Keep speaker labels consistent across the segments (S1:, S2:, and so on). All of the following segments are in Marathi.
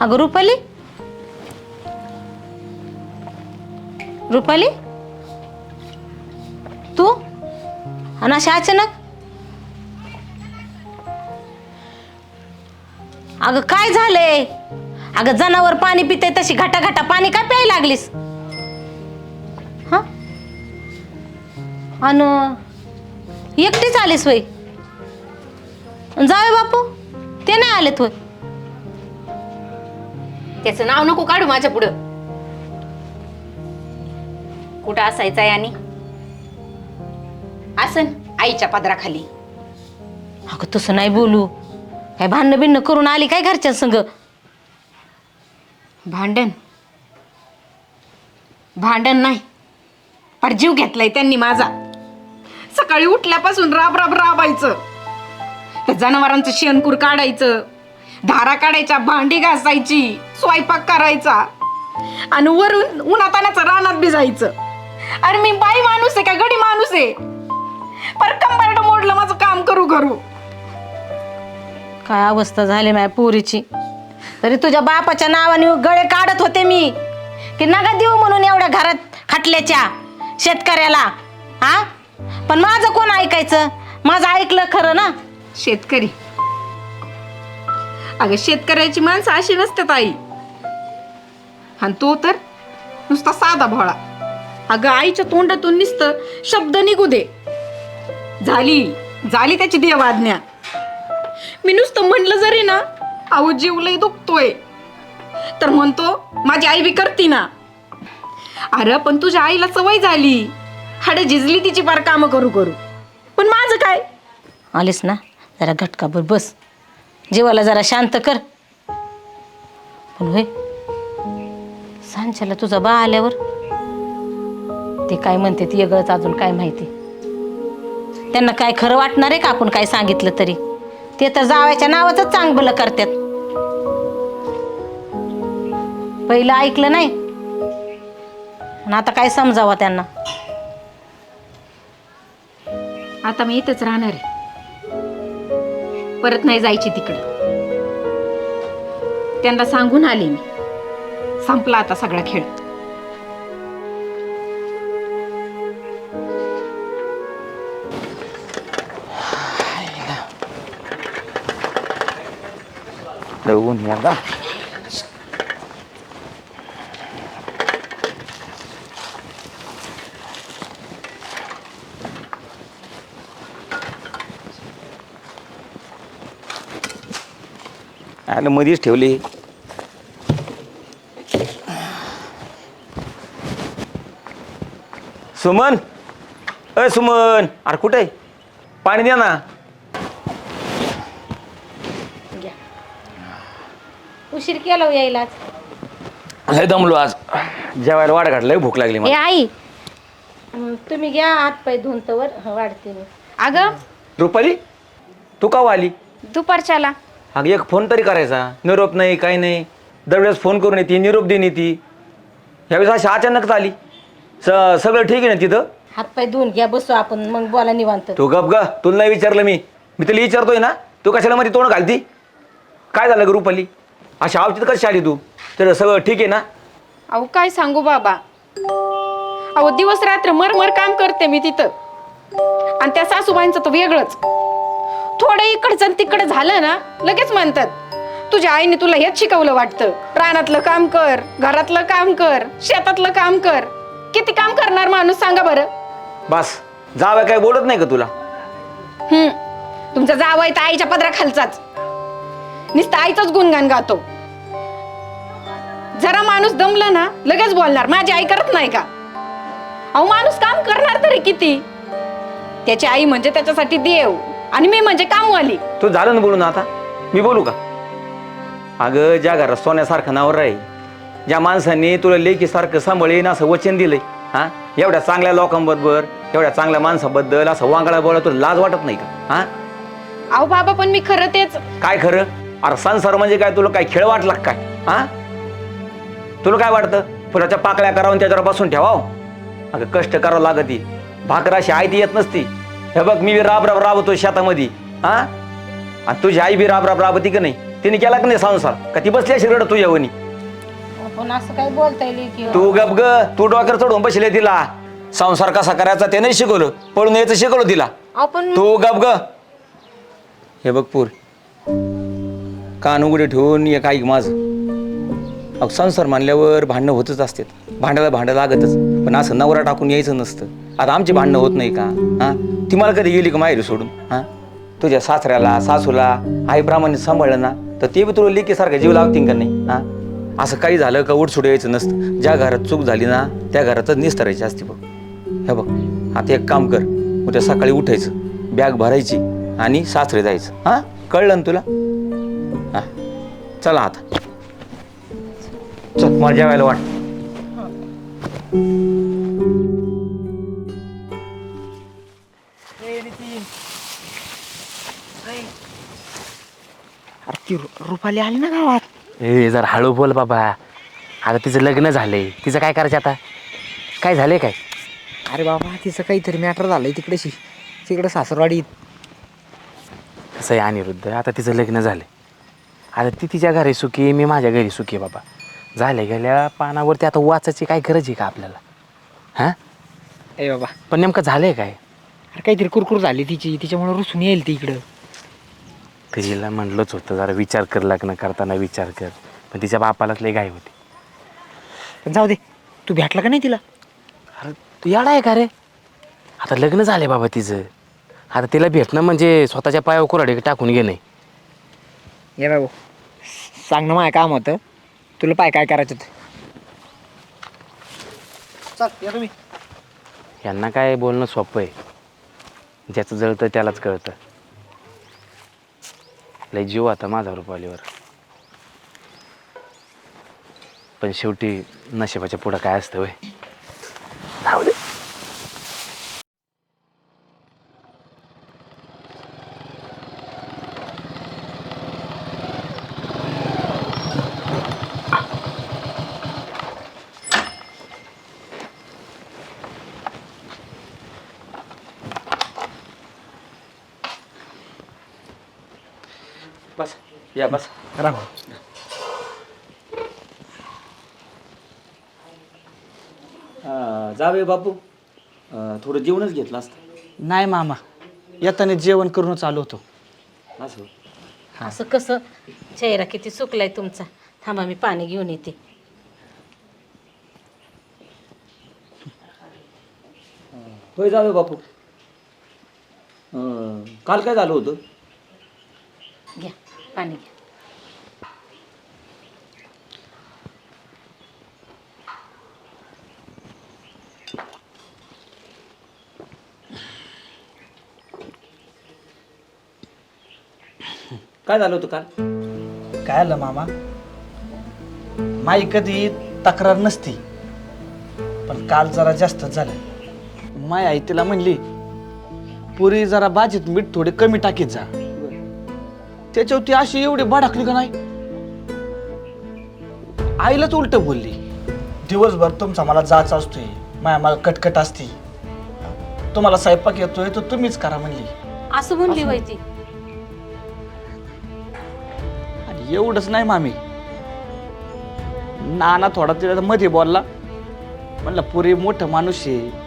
S1: अगं रुपाली, रुपाली तू आणि अशी अचानक? अगं काय झालंय? अगं जनावर पाणी पिते तशी घाटा घाटा पाणी काय प्यायला लागलीस? हा आणि एकटीच आलीस वय? जावे बापू ते नाही आलेत होय?
S2: त्याचं नाव नको काढू माझ्या पुढं. कुठं असायचा आणि आसन आईच्या पदराखाली.
S1: अगं तसं नाही बोलू. काय भांडण बिन्न करून आली काय घरच्या संग?
S2: भांडण भांडण नाही, पर जीव घेतलाय त्यांनी माझा. सकाळी उठल्यापासून राब राब राबायचं, त्या जनावरांचं शेणकूर काढायचं, धारा काढायच्या, भांडी घासायची, स्वयंपाक करायचा आणि वरून उन्हातानाचं रानात भिजायचं. अरे मी बाई माणूस आहे का गडी माणूस आहे? पर कंबरड मोडलं माझं काम करू करू.
S1: काय अवस्था झाली माझ्या पोरीची. तरी तुझ्या बापाच्या नावाने गळे काढत होते मी की नका देऊ म्हणून एवढ्या घरात खटल्याच्या शेतकऱ्याला. हा पण माझं कोण ऐकायचं? माझं ऐकलं खरं ना?
S2: शेतकरी, अगं शेतकऱ्याची माणसं अशी नसतात आई. आणि तो तर नुसता साधा भोळा. अगं आईच्या तोंडातून नुसतं शब्द निघू दे, झाली झाली त्याची देवाज्ञा. मी नुसतं म्हणलं जरी ना, अहो जीव लय दुखतोय, तर म्हणतो माझी आई बी करती ना. अरे पण तुझ्या आईला सवय झाली, हाड झिजली तिची फार कामं करू करू. पण माझं काय?
S1: आलीस ना, जरा घटकाभर बस, जीवाला जरा शांत कर. पण होय सांच्याला तुझा बा आल्यावर ते काय म्हणते ती वेगळंच अजून काय माहिती. त्यांना काय खरं वाटणार आहे का आपण काय सांगितलं तरी? ते तर जावायच्या नावाचंच चांगलं करतात. पहिलं ऐकलं नाही आणि आता काय समजावं त्यांना?
S2: आता मी इथंच राहणार आहे, परत नाही जायची तिकडे. त्यांना सांगून आले मी, संपला आता सगळा खेळ.
S3: ऊन याला आलं मध्येच ठेवली. सुमन, अय सुमन, अरे कुठे आहे? पाणी द्या ना.
S1: उशीर केला यायला.
S3: लय दमलो आज, जेवायला वाढ घातलंय, भूक लागली
S1: ए
S3: मला.
S1: आई तुम्ही घ्या हात पाय धुंतवर वाढते मी.
S2: अगं
S3: रुपाली, तू का आली?
S2: दुपारच्याला
S3: अगं एक फोन तरी करायचा. निरोप नाही, काही नाही. दरवेळेस फोन करून येते, निरोप देऊन येते. ह्यावेळेस अशी अचानकच आली. सगळं ठीक आहे ना तिथं?
S1: हात पाय धुवून घ्या, बसू आपण, मग बोला निवांत.
S3: तू गप ग, तुला नाही विचारलं मी तुला विचारतोय ना. तू कशाला मध्ये तोंड घालती? काय झालं ग रुपाली? अशा आवतीत कशी आली तू? तर सगळं ठीक आहे ना?
S2: अहो काय सांगू बाबा, अहो दिवस रात्र मरमर काम करते मी तिथं, आणि त्या सासूबाईंचं तर वेगळंच. थोडं इकडचं तिकडं झालं ना, लगेच म्हणतात तुझ्या आईने तुला हेच शिकवलं वाटतं. रानातलं काम कर, घरातलं काम कर, शेतातलं काम कर. किती काम करणार माणूस सांगा बरं?
S3: बस जावं, काय बोलत नाही का तुला?
S2: तुमचा जावई तर आईच्या पदराखालचाच, नुसतं आईचंच गुणगान गातो. जरा माणूस दमला ना लगेच बोलणार माझी आई करत नाही का? अहो माणूस काम करणार तरी किती? त्याची आई म्हणजे त्याच्यासाठी देव आणि मी म्हणजे कामवाली.
S3: तू झालं ना बोलून, आता मी बोलू का? अगं ज्या घरात सोन्यासारखं नावर आहे, ज्या माणसाने तुला लेकीसारखं सांभाळेन असं वचन दिलंय, हा एवढ्या चांगल्या लोकांबरोबर, एवढ्या चांगल्या माणसाबद्दल असं वांगळा बोला, तुला लाज वाटत नाही का? हा
S2: अहो बाबा पण मी खरं तेच.
S3: काय खरं? अरे संसार म्हणजे काय, तुला काय खेळ वाटला काय? हा तुला काय वाटतं फुलाच्या पाकळ्या करावून त्याच्यावर बसून ठेवाव? अगं कष्ट करावं लागती, भाकर अशी आई ती येत नसती. हे बघ मी राब राब राबतो शेतामध्ये, हा आणि तुझी आई बी राब राब राबती का नाही? तिने केला का नाही संसार का ती बसली अशी रडत तुझ्या वनी
S1: पण असं काय बोलता येईल की
S3: तू गप ग तू डोक्यावर चढून बसले तिला संसार कसा करायचा ते नाही शिकवलं पळून यायचं शिकवलं तिला
S1: आपण
S3: तू गप ग हे बघ पूर कान उघडे ठेवून एक ऐक माझं अहो संसार मानल्यावर भांडणं होतच असतात भांडायला भांडं लागतच पण असं नवरा टाकून यायचं नसतं आता आमची भांडणं होत नाही का हां ती मला कधी गेली का माहेरी सोडून हां तुझ्या सासऱ्याला सासूला आईप्रमाणे सांभाळलं ना तर ते बी तुला लेकीसारखं जीव लावतील का नाही हां असं काही झालं का उठसूट यायचं नसतं ज्या घरात चूक झाली ना त्या घरातच निस्तरायची असते बघ हे बघ आता एक काम कर उद्या सकाळी उठायचं बॅग भरायची आणि सासरे जायचं हां कळलं ना तुला हां चला आता चल मला जेवायला वाट
S4: अरे ती रुपाली आली ना गावात.
S5: ए जर हळू बोल बाबा आता तिचं लग्न झालंय तिचं काय करायचं आता काय झालंय काय
S4: अरे बाबा तिचं काहीतरी मॅटर झालंय तिकडे सासरवाडीत.
S5: कसं आहे अनिरुद्ध आता तिचं लग्न झालंय आता ती तिच्या घरी सुखी मी माझ्या घरी सुखी बाबा झाल्या गेल्या पानावरती आता वाचायची काय गरज आहे का आपल्याला हां
S4: ए बाबा
S5: पण नेमकं झालंय काय
S4: अरे काहीतरी कुरकुर झाली तिच्यामुळे रुसून येईल ती इकडं.
S5: तिला म्हणलंच होतं जरा विचार कर लग्न करताना विचार कर पण तिच्या बापालाच लय घाई होती.
S4: पण जाऊ दे तू भेटला का नाही तिला.
S5: अरे तू याडा आहे का रे आता लग्न झालंय बाबा तिचं आता तिला भेटणं म्हणजे स्वतःच्या पायावर कुऱ्हाडी टाकून घेणे.
S4: ये बाबू सांग ना माझं काम होतं तुला पाय काय करायचं ते. चल या तुम्ही.
S5: यांना काय बोलणं सोपं आहे ज्याचं जळतं त्यालाच कळतं. लय जीव आता माझा रुपालीवर पण शेवटी नशिबाच्या पुढं काय असतं वय जाऊ दे.
S3: बस या बस
S4: राम.
S3: जावे बापू थोडं जेवणच घेतलं असतं
S6: नाही मामा येताना जेवण करूनच आलो होतो.
S3: असं
S1: असं कसं चेहरा किती सुकलाय तुमचा थांबा मी पाणी घेऊन येते.
S3: होय जावे बापू काल काय झालं होतं
S1: घ्या पाणी घ्या.
S3: काय झालं होतं काल
S6: काय आलं मामा माई कधी तक्रार नसती पण काल जरा जास्तच झालं. माय आई तिला म्हणली पुरी जरा भाजीत मीठ थोडे कमी टाकीत जा त्याच्यावर ती अशी एवढी भडकली का नाही आईलाच उलट बोलली दिवसभर तुमचा मला जाच असतोय माया मला कटकट असती तुम्हाला स्वयंपाक येतोय तर तुम्हीच करा म्हणली.
S1: असं म्हणली व्हायची
S6: आणि एवढंच नाही मामी नाना थोडा तिला मध्ये बोलला म्हणलं पुरी मोठं माणूस आहे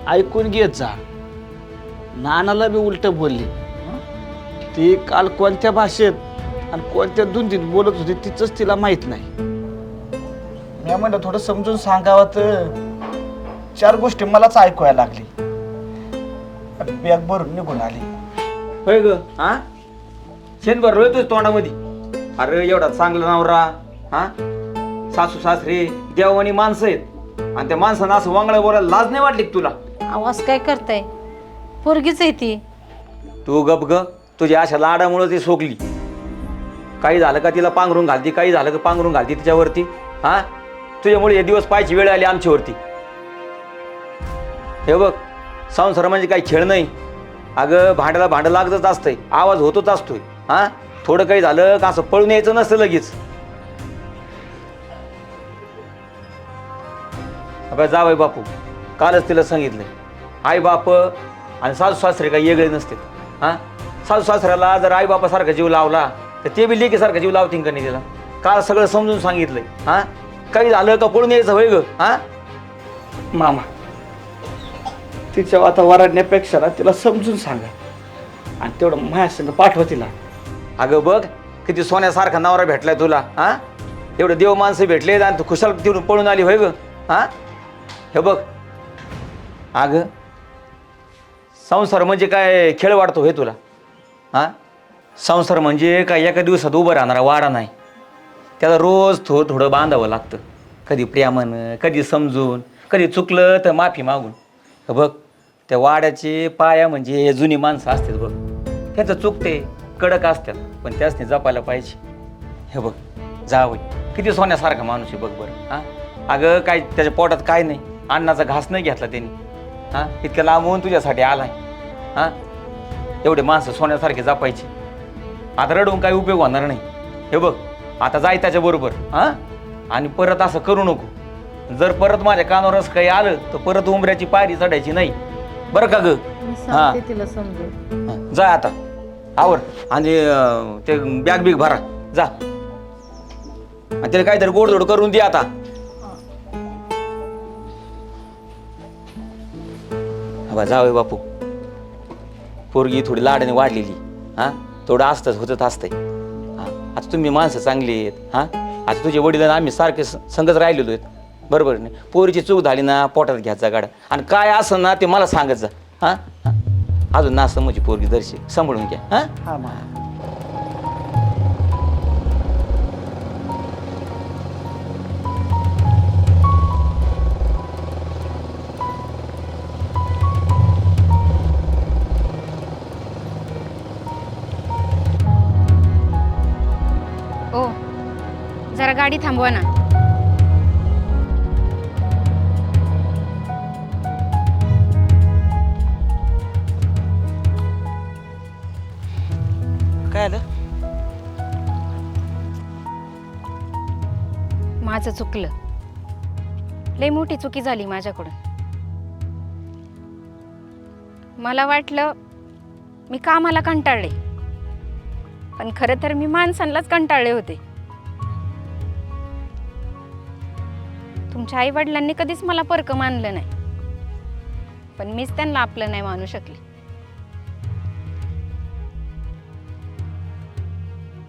S6: ऐकून घेत जा. नानाला बी उलट बोलली ती काल कोणत्या भाषेत आणि कोणत्या धुंदीत बोलत होती तिचंच तिला माहित नाही. मी म्हणलं थोडं समजून सांगावं तर 4 गोष्टी मलाच ऐकवायला लागली बॅग भरून निघून आली.
S3: होय ग हा शेणभर रोयतोय तोंडामध्ये अरे एवढा चांगला नवरा हा सासू सासरे देवानी माणसं आहेत आणि त्या माणसानं असं वांगड्या बोलायला लाज नाही वाटली का तुला
S1: आवाज काय करताय पोरगीच आहे ती.
S3: तू गप ग तुझ्या अशा लाडामुळे ती सोकली काही झालं का तिला पांघरून घालती काही झालं का पांघरून घालती तिच्यावरती हा तुझ्यामुळे हे दिवस पाहायची वेळ आली आमच्यावरती. हे बघ संसार म्हणजे काही खेळ नाही अगं भांड्याला भांडं लागतच असतंय आवाज होतच असतोय हा थोडं काही झालं का असं पळून यायचं नसतं लगेच. अबे जावई बापू कालच तिला सांगितलंय आई बाप आणि सासू सासरे काही वेगळे नसते हां सासू सासऱ्याला जर आई बापासारखा जीव लावला तर ते बी लेकीसारखा जीव लावतील का नाही तिला? काल सगळं समजून सांगितलंय. हा काही झालं का पळून यायचं होय ग? हा
S6: मामा तिच्या आता वराडण्यापेक्षा ना तिला समजून सांगा आणि तेवढं माझ्या संग पाठवा तिला.
S3: अगं बघ किती सोन्यासारखा नवरा भेटलाय तुला. हा एवढे देव माणसं भेटले आणि तू खुशाल तिकडून पळून आली होय ग? हा हे बघ अगं संसार म्हणजे काय खेळ वाढतो हे तुला? हा संसार म्हणजे काय एका दिवसात उभं राहणारा वाडा नाही. त्याला रोज थोडं बांधावं लागतं. कधी प्रेमानं, कधी समजून, कधी चुकलं तर माफी मागून. हे बघ त्या वाड्याचे पाया म्हणजे हे जुनी माणसं असतात बघ. त्याचं चुकते कडक असतात पण त्यासनी जपायला पाहिजे. हे बघ जावई किती सोन्यासारखा माणूस आहे बघ बरं. हां अगं काय त्याच्या पोटात काय नाही, अन्नाचा घास नाही घेतला त्यांनी. हां इतक्या लांबून तुझ्यासाठी आलाय. हां एवढे माणसं सोन्यासारखे जपायचे. आता रडून काही उपयोग होणार नाही. हे बघ आता जाय त्याच्याबरोबर. हां आणि परत असं करू नको. जर परत माझ्या कानावर असं काही आलं तर परत उंबऱ्याची पायरी चढायची नाही बरं का ग? हां
S1: तिला समजून.
S3: जा आता आवर आणि ते बॅग बिग भरा जा आणि त्याला काहीतरी गोडधोड करून दे आता. हा जावय बापू पोरगी थोडी लाडाने वाढलेली. हां थोडं असतंच होतच असतंय. हां आता तुम्ही माणसं चांगली आहेत. हां आता तुझे वडील आम्ही सारखे संगत राहिलेलो आहेत बरोबर नाही. पोरीची चूक झाली ना पोटात घ्यायचा गाडा आणि काय असं ना ते मला सांगत जा. हां अजून ना समजी पोरगी दर्शी सांभाळून घ्या. हां
S6: हा मामा.
S7: ओ जरा गाडी थांबवा ना.
S6: काय आलं?
S7: माझं चुकलं. लई मोठी चुकी झाली माझ्याकडून. मला वाटलं मी कामाला कंटाळले पण खरं तर मी माणसांनाच कंटाळले होते. तुमच्या आई वडिलांनी कधीच मला परकं मानलं नाही पण मीच त्यांना आपलं नाही मानू शकले.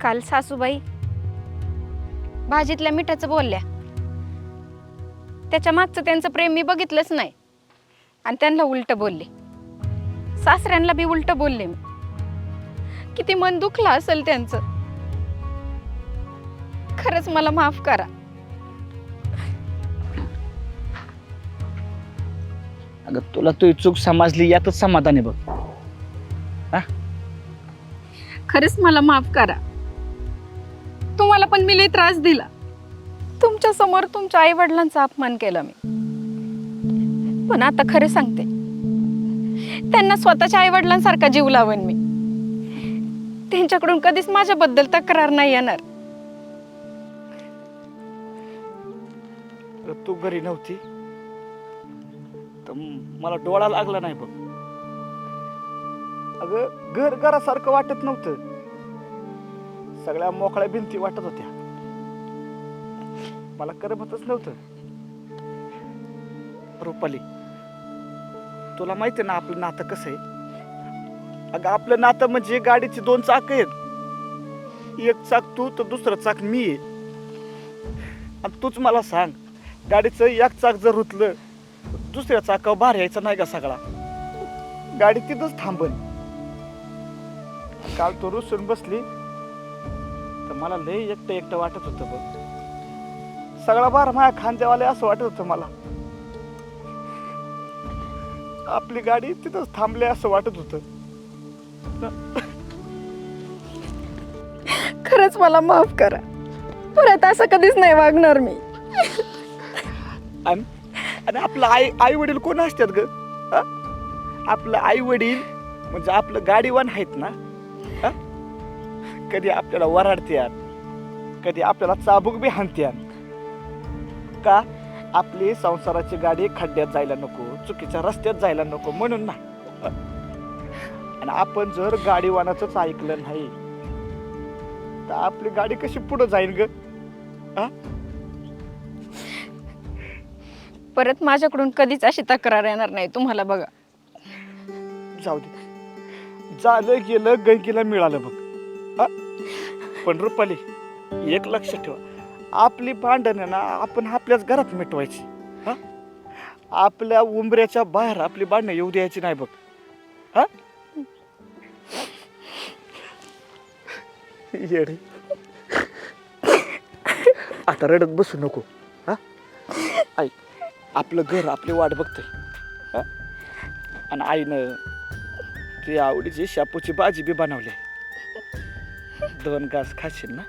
S7: काल सासूबाई भाजीतल्या मिठाचं बोलल्या. त्याच्या मागचं त्यांचं प्रेम मी बघितलंच नाही आणि त्यांना उलट बोलले. सासऱ्यांना बी उलट बोलले मी. किती मन दुखलं असेल त्यांचं. खरंच मला माफ करा.
S6: अगं तुला तुझी चूक समजली यातच समाधान आहे बघ.
S7: खरंच मला माफ करा. तुम्हाला पण मी लई त्रास दिला. तुमच्या समोर तुमच्या आई वडिलांचा अपमान केला मी. पण आता खरं सांगते त्यांना स्वतःच्या आई वडिलांसारखा जीव लावन मी. त्यांच्याकडून कधीच माझ्याबद्दल तक्रार नाही येणार.
S6: तू घरी नव्हती तर मला डोळा लागला नाही बघ. अगं घर घरासारखं वाटत नव्हतं. सगळ्या मोकळ्या भिंती वाटत होत्या. मला करमतच नव्हतं. रुपाली तुला माहिती आहे ना आपलं नातं कसं आहे. अगं आपलं नातं म्हणजे गाडीची दोन चाक आहेत. एक चाक तू तर दुसरं चाक मी आहे. आणि तूच मला सांग गाडीचं एक चाक जर रुतलं दुसऱ्या चाकावर बाहेर यायचा नाही का सगळा. गाडी तिथंच थांबन. काल तू रुसून बसली तर मला लय एकटं वाटत होतं बघ. सगळा बार माझ्या खांद्यावाले असं वाटत होतं मला. आपली गाडी तिथंच थांबली असं वाटत होतं.
S7: खरंच मला माफ करा. परत असं कधीच नाही वागणार मी.
S6: आणि आपलं आई वडील कोण असतात ग? आपलं आई वडील म्हणजे आपलं गाडीवान आहेत ना. कधी आपल्याला वराडत्यात कधी आपल्याला चाबूक बी हाणत्यात का आपली संसाराची गाडी खड्ड्यात जायला नको, चुकीच्या रस्त्यात जायला नको म्हणून ना. आणि आपण जर गाडीवानाचंच ऐकलं नाही तर आपली गाडी कशी पुढं जाईल ग? हा?
S7: परत माझ्याकडून कधीच अशी तक्रार येणार नाही तुम्हाला बघा.
S6: जाऊ दे, झालं गेलं गंगीला मिळालं बघ. हा? पण रुपाली एक लक्षात ठेवा, आपली भांडण आहे ना आपण आपल्याच घरात मिटवायची. हा? आपल्या उंबऱ्याच्या बाहेर आपली भांडणं येऊ द्यायची नाही बघ. हा? येडे, आता रडत बसू नको. हा? आई, आपलं घर आपली वाट बघतंय. आणि आईनं ती आवडीची शापूची भाजी बी बनवली. 2 घास खाशील ना?